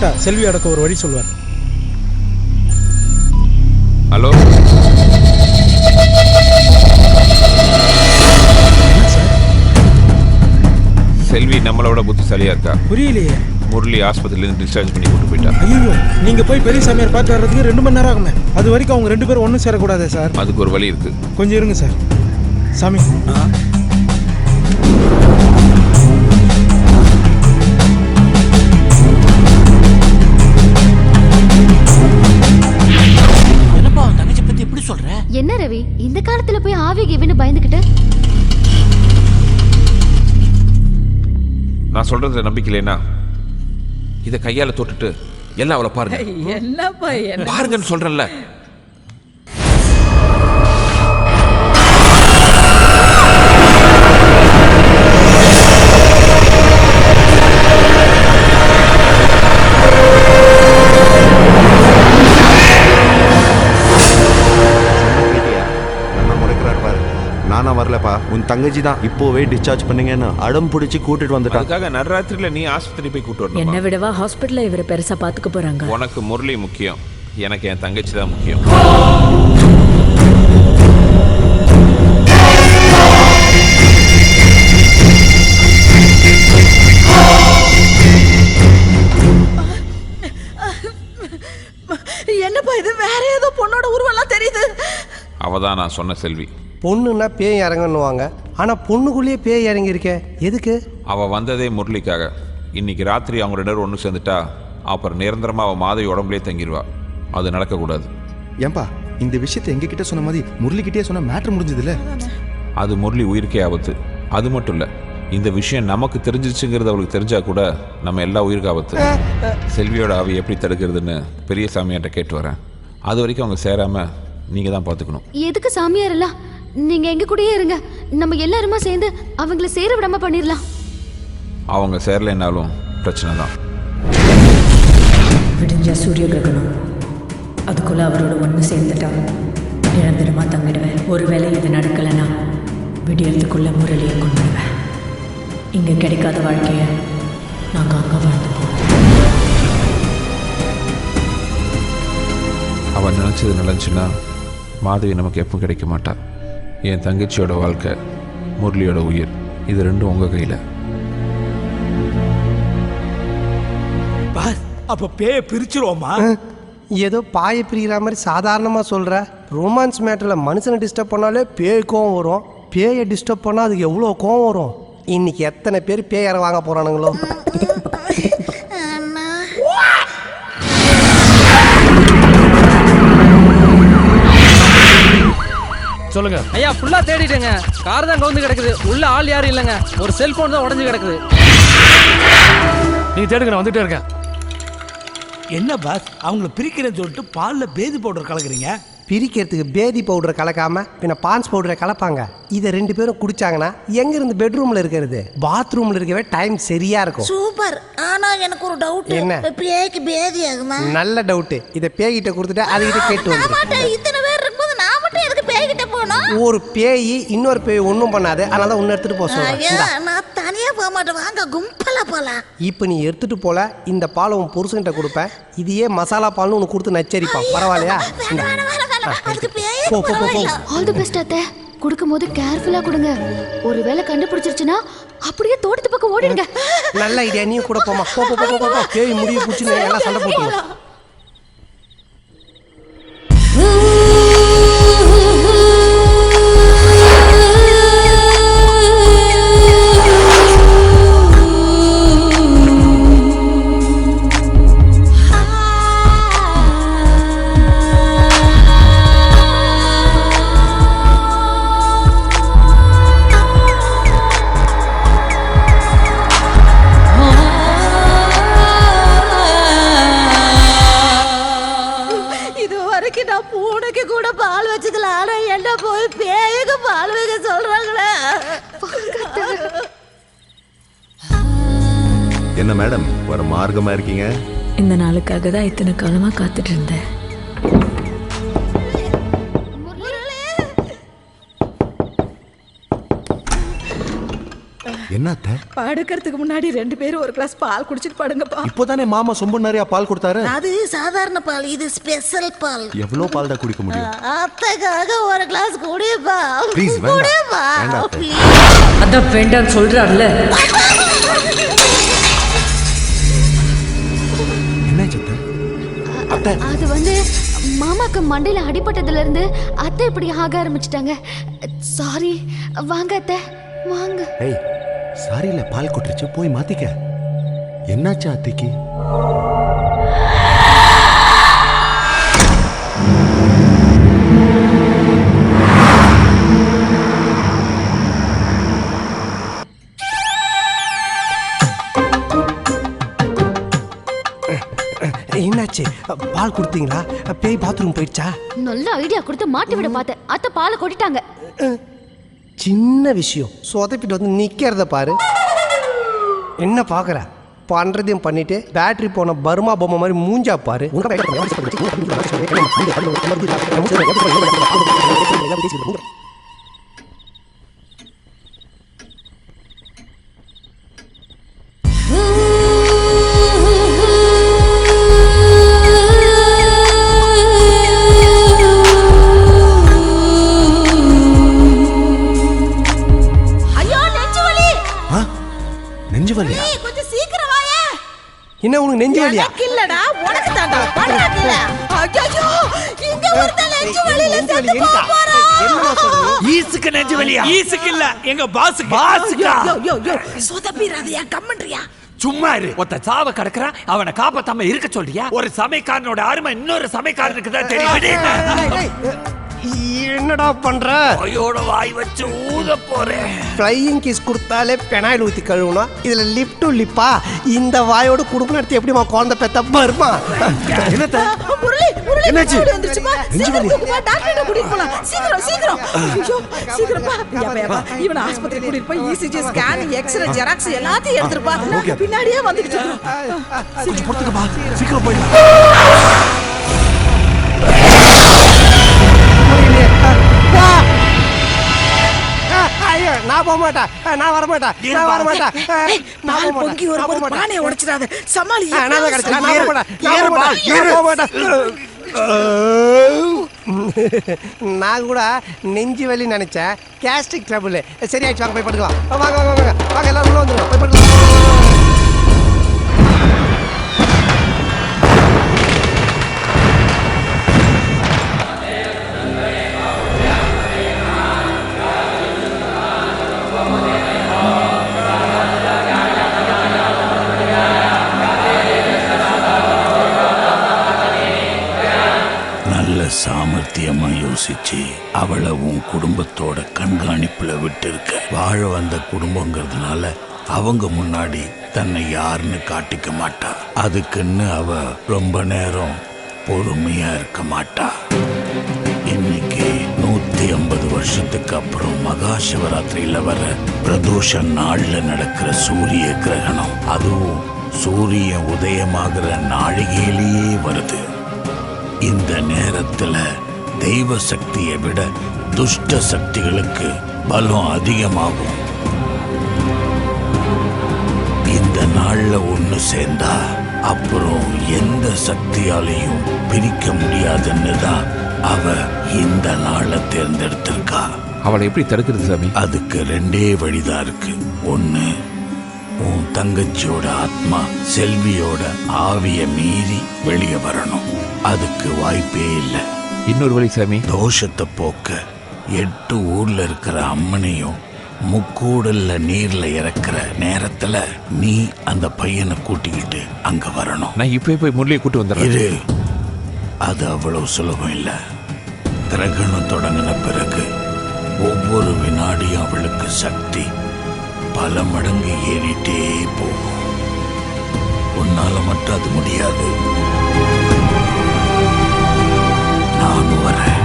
கேட்டா செல்வி அடக்க ஒரு வழி சொல்லுவார். ஹலோ செல்வி நம்மளோட புத்திசாலியா இருக்கா? புரியலையே. முரளி ஆஸ்பத்திரியிலேருந்து டிஸ்சார்ஜ் பண்ணி கூட்டு போயிட்டா. ஐயோ, நீங்க போய் பெரிய சாமியார் பார்த்து வர்றதுக்கு 2 மணி நேரம் ஆகுமே. அது வரைக்கும் அவங்க 2 பேரும் ஒன்றும் சேரக்கூடாதே சார். அதுக்கு ஒரு வழி இருக்கு. கொஞ்சம் இருங்க சார். சாமி என்னப்பா தங்கச்சி பத்தி எப்படி சொல்ற? என்ன ரவி இந்த காலத்துல போய் ஆவி கிவின்னு பயந்துக்கிட்டு? நான் சொல்றதுல நம்பிக்கலைன்னா இதை கையால தொட்டுட்டு எல்லாம் அவளை பாருங்க. என்னப்பா பாருங்கன்னு சொல்றேன்ல. நானா வரலப்பா, உன் தங்கச்சி தான் இப்போவே டிஸ்சார்ஜ் பண்ணுங்கன்னு அடம் பிடிச்சி கூட்டிட்டு வந்துட்டா. அதுக்காக நடுராத்திரில நீ ஆஸ்பத்திரி போய் கூட்டு வரணும். என்ன விடவா ஹாஸ்பிட்டல்ல இவரை பெருசா பாத்துக்க போறாங்க. உனக்கு முரளி முக்கியம், எனக்கு என் தங்கச்சி தான் முக்கியம். என்னப்பா இது வேற ஏதோ பொண்ணோட உருவெல்லாம் தெரியுது. அவதான் நான் சொன்ன செல்வி. பொண்ணுன்னா பேய் இறங்கன்னுவாங்க, ஆனால் பொண்ணுக்குள்ளேயே பேய் இறங்கியிருக்கே, எதுக்கு? அவள் வந்ததே முரளிக்காக. இன்னைக்கு ராத்திரி அவங்க 2 பேரும் ஒன்று சேர்ந்துட்டா அப்புறம் நிரந்தரமாக அவள் மாதவி உடம்புலேயே தங்கிடுவா. அது நடக்கக்கூடாது. ஏன்பா இந்த விஷயத்தை எங்ககிட்ட சொன்ன மாதிரி முரளிக்கிட்டே சொன்ன மேட்ரு முடிஞ்சதில்ல? அது முரளி உயிருக்கே ஆபத்து. அது மட்டும் இல்லை, இந்த விஷயம் நமக்கு தெரிஞ்சிச்சுங்கிறது அவளுக்கு தெரிஞ்சா கூட நம்ம எல்லா உயிருக்கு ஆபத்து. செல்வியோட ஆவி எப்படி தடுக்கிறதுன்னு பெரிய சாமியார்ட்ட கேட்டு வரேன். அது வரைக்கும் அவங்க சேராமல் நீங்கள் தான் பார்த்துக்கணும். எதுக்கு சாமியார் எல்லாம்? நீங்க எங்க கூடயே இருங்க. நம்ம எல்லாருமா சேர்ந்து அவங்கள சேர விடாம பண்ணிடலாம். அவங்க சேரலைன்னாலும் பிரச்சனை தான். விடிஞ்சா சூரிய கிரகணம், அதுக்குள்ள அவரோட ஒன்று சேர்ந்துட்டா நிரந்தரமா தங்கிடுவேன். ஒருவேளை இது நடக்கலைன்னா விடியறதுக்குள்ள முரளியை கொண்டுடுவேன். இங்க கிடைக்காத வாழ்க்கைய நாங்க அங்க வாழ்ந்துப்போம். அவன் நினச்சது நடந்துச்சுன்னா மாதவி நமக்கு எப்பவும் கிடைக்க மாட்டா. என் தங்கச்சியோட வாழ்க்கை, முரளியோட உயிர், இது ரெண்டும் உங்கள் கையில். அப்ப பேய பிரிச்சிருவோமா? ஏதோ பாயை பிரிகிற மாதிரி சாதாரணமாக சொல்கிற. ரொமான்ஸ் மேட்டரில் மனுஷனை டிஸ்டர்ப் பண்ணாலே பேய் கோவம் வரும். பேயை டிஸ்டர்ப் பண்ணால் அதுக்கு எவ்வளோ கோவம் வரும். இன்னைக்கு எத்தனை பேர் பேய் இற வாங்க போகிறானுங்களோ. சொல்லுங்க ஐயா. ஃபுல்லா தேடிட்டேங்க. கார் தான் கவுந்து கிடக்குது. உள்ள ஆள் யாரும் இல்லைங்க. ஒரு செல்போன் தான் உடஞ்சு கிடக்குது. நீ தேடுங்க, நான் வந்துட்டே இருக்கேன். என்ன பாஸ் அவங்கள பிரிக்கிறேன்னு சொல்லிட்டு பாலில் பேதி பவுடர் கலக்குறீங்க? பிரிக்கிறதுக்கு பேதி பவுடரை கலக்காம பின்ன பான்ஸ் பவுடரை கலப்பாங்க. இதை 2 பேரும் குடிச்சாங்கன்னா எங்கிருந்து பெட்ரூம்ல இருக்கிறது, பாத்ரூம்ல இருக்கவே டைம் சரியா இருக்கும். சூப்பர். ஆனா எனக்கு ஒரு டவுட். என்ன? பேய்க்கு பேதி ஆகுமா? நல்ல டவுட். இதை பேய்கிட்ட கொடுத்துட்டு அதுகிட்ட கேட்டு வந்து. இத்தனை பேர் இருக்கும்போது நான் மட்டும் எதுக்கு பேய்கிட்ட போனோம்? ஒரு பேய் இன்னொரு பேய் ஒன்றும் பண்ணாது, அதனால தான் ஒன்று எடுத்துட்டு போக சொல்றேன். நான் தனியா போக மாட்டேன், வாங்க கும்பலா போலாம். இப்போ நீ எடுத்துட்டு போல இந்த பாலை உன் புருஷன்கிட்ட கொடுப்பேன். இதையே மசாலா பால்னு உனக்கு கொடுத்து நச்சரிப்பான். பரவாயில்லையா? ஆல் தி பெஸ்ட் அத்தை. கொடுக்கும்போது கேர்ஃபுல்லா கொடுங்க. ஒருவேளை கண்டுபிடிச்சிருச்சுன்னா அப்படியே தோட்டத்து பக்கம் ஓடிடுங்க. நல்ல ஐடியா. நீ கூட போமா. போ போ போ போ. பேய் முடிய புடிச்சு எல்லாம் சண்டை போட்டுங்க. நான் பூனைக்கு கூட பால் வச்சுக்கல. ஆனா என்ன போய் பேய்க்கு பால் வைக்க சொல்றாங்களே. என்ன மேடம் ஒரு மார்க்கமா இருக்கீங்க? இந்த நாளுக்காக தான் இத்தனை காலமா காத்துட்டு இருந்தேன். என்னத்த படுக்கிறதுக்கு முன்னாடி 2 பேரும் ஒரு கிளாஸ் பால் குடிச்சிட்டு படுங்கப்பா. இப்போதானே மாமா சொம்பு நிறைய பால் கொடுத்தாரு. அது சாதாரண பால், இது ஸ்பெஷல் பால். எவ்வளவு பால் தான் குடிக்க முடியும்? அத்தைக்காக ஒரு கிளாஸ் குடிப்பா. ப்ளீஸ் குடிப்பா. அதான் வேண்டான்னு சொல்றாருல. என்ன அத்தை? அது வந்து மாமாக்கு மண்டையில அடிபட்டதுல இருந்து அத்தை இப்படி ஆக ஆரம்பிச்சிட்டாங்க. சாரி. வாங்க அத்தை, வாங்க. ஏய், சாரில பால் கொட்டுருச்சு, போய் மாத்திக்க. என்னாச்சு அத்தைக்கு? என்னாச்சு? பால் கொடுத்தீங்களா? பேய் பாத்ரூம் போயிடுச்சா? நல்ல ஐடியா கொடுத்து மாட்டி விட பார்த்தேன். அத்தை பாலை கொட்டிட்டாங்க. சின்ன விஷயம் சொதப்பிட்டு வந்து நிக்கிறத பாரு. என்ன பாக்குற? பண்றதையும் பண்ணிட்டு பேட்டரி போன பர்மா பொம்மை மாதிரி மூஞ்சா பாரு. கொஞ்சம் சீக்கிரம் வாயே. என்ன உனக்கு நெஞ்சு வலியா? இல்லடா, உனக்கு தாண்டா. பண்றாங்கல. ஐயோ, இங்க ஒருத்த நெஞ்சு வலியில செத்து போறான். என்னமா சொல்றீங்க? ஈசுக்கு நெஞ்சு வலியா? ஈசுக்கு இல்ல, எங்க பாஸுக்கு. பாஸுக்கா? யோ சொதப்பிராதயா, கம்மன்றியா? சும்மா இரு. ஒருத்த சாவ கடக்குறான், அவனை காப்பாத்தாம இருக்க சொல்றியா? ஒரு சமைக்காரனோட அருமை இன்னொரு சமைக்காரனுக்கு தான் தெரியும். என்னடா பண்ற? ஐயோட வாய் வச்சு ஊத போறேன். ஃப்ளையிங் கிஸ் கொடுத்தாலே பெனாயில் ஊத்தி கழுவணும். இதுல லிப் டு லிப்பா? இந்த வாயோட குடும்பம் நடத்தி எப்படிமா குழந்தை பெத்த பர்மா? என்னத்த? என்னாச்சு? வந்துருச்சுமா. சீக்கிரம் டாக்டர் கூட்டிட்டு போலாம். சீக்கிரம். ஐயோ, சீக்கிரமா. யப்பா, இவனை ஆஸ்பத்திரி கூட்டிட்டு போய் ECG ஸ்கேன், எக்ஸ்ரே, ஜெராக்ஸ் எல்லாத்தையும் எடுத்துட்டு பா. பின்னாடியே வந்துட்டு இருக்கோம். கொஞ்சம் பொறுத்துக்கப்பா, சீக்கிரம் போய். நான் போக மாட்டேன். நான் வர மாட்டேன். பால் பொங்கி வரும்போது பானையை உடைச்சிடாத. சமாளி. நான் கிடைச்சா நான் வர மாட்டேன். நான் கூட நெஞ்சு வலி நினைச்சேன். கேஸ்ட்ரிக் ட்ரபிள் சரியாயிடுச்சு. வாங்க போய் படுக்கலாம். வாங்க எல்லாரும் உள்ள வந்துருங்க. போய் படுக்கலாம். சாமர்த்தியமா யோசிச்சு அவளை உன் குடும்பத்தோட கண்காணிப்புல விட்டு இருக்க. வாழ வந்த குடும்பங்கிறதுனால அவங்க முன்னாடி தன்னை யாருன்னு காட்டிக்க மாட்டா. அதுக்குன்னு அவ ரொம்ப நேரம் பொறுமையா இருக்க மாட்டா. இன்னைக்கு 150 வருஷத்துக்கு அப்புறம் மகா சிவராத்திரியில வர பிரதோஷ நாள்ல நடக்கிற சூரிய கிரகணம், அதுவும் சூரியன் உதயமாகிற நாழிகையிலேயே வருது. இந்த நேரத்துல தெய்வ சக்தியை விட துஷ்ட சக்திகளுக்கு பலம் அதிகமாகும். இந்த நாள்ல ஒண்ணு சேர்ந்தா அப்புறம் எந்த சக்தியாலையும் பிரிக்க முடியாதுன்னு தான் அவ இந்த நாளை தேர்ந்தெடுத்திருக்கா. அவளை எப்படி தடுக்கிறது சாமி? அதுக்கு 2 வழிதான் இருக்கு. ஒண்ணு, உன் தங்கச்சியோட ஆத்மா செல்வியோட ஆவிய மீறி வெளியே வரணும். அதுக்கு வாய்ப்பே இல்லை. இன்னொரு வழி சாமி, தோஷத்தை போக்க 8 ஊர்ல இருக்கிற அம்மனையும் முக்கூடல்ல நீர்ல இறக்குற நேரத்துல நீ அந்த பையனை கூட்டிக்கிட்டு அங்க வரணும். நான் இப்பவே போய் முரளியை கூட்டு வந்துடுறேன். அது அவ்வளவு சுலபம் இல்லை. கிரகணம் தொடங்கின பிறகு ஒவ்வொரு வினாடியும் அவளுக்கு சக்தி பல மடங்கு ஏறிட்டே போகும். உன்னால மட்டும் அது முடியாது. நான் வரேன்.